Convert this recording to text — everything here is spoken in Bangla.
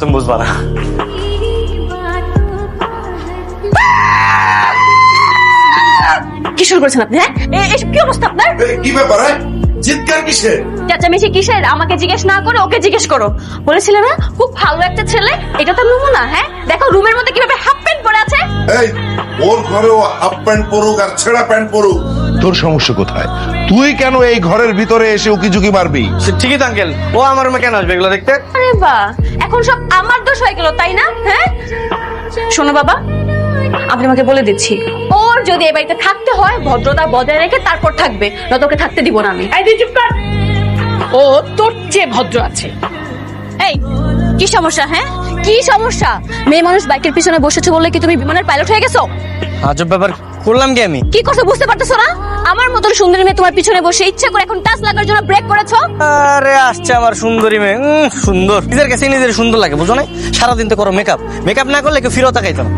তুমি বুঝবা না। কি শুরু করেছেন আপনি? হ্যাঁ, এসব কি অবস্থা আপনার? কি ব্যাপার? চিৎকার কিসে? চেঁচামেচি কিসের? আমাকে জিজ্ঞেস না করে ওকে জিজ্ঞেস করো। বলেছিলে না খুব ভালো একটা ছেলে, এটা তো নমুনা। হ্যাঁ দেখো রুমের মধ্যে কিভাবে হাফ প্যান্ট পরে আছে। এই ওর ঘরে ও হাফ প্যান্ট পরুক আর ছেঁড়া প্যান্ট পরুক, তোর সমস্যা কোথায়? তুই কেন এই ঘরের ভিতরে এসে উকিঝুঁকি মারবি? ঠিকই তো আঙ্কেল, ও আমার রুমে কেন আসবে এগুলো দেখতে? আরে বাহ, এখন সব আমার দোষ হয়ে গেল তাই না? হ্যাঁ শোনো বাবা, আমি তোমাকে বলে দিচ্ছি, ওর যদি এই বাড়িতে থাকতে হয় ভদ্রতা বজায় রেখে তারপর থাকবে, নয়তো ওকে থাকতে দিব না আমি। এই তুই চুপ কর। ও তোর চেয়ে ভদ্র আছে। এই কি সমস্যা? হ্যাঁ কি সমস্যা? মেয়ে মানুষ বাইকের পিছনে বসেছো বলে কি তুমি বিমানের পাইলট হয়ে গেছো? আজব ব্যাপার করলাম কি আমি? কি করছো বুঝতে পারতেছো না? আমার মতন সুন্দরী মেয়ে তোমার পিছনে বসে ইচ্ছা করে এখন টাচ লাগার জন্য ব্রেক করেছো। আরে আসছে আমার সুন্দরী মেয়ে, সুন্দর, নিজের কাছে নিজের সুন্দর লাগে বুঝো না? সারাদিন তো করো মেকআপ, মেকআপ না করলে কেউ ফিরেও তাকাইতো না।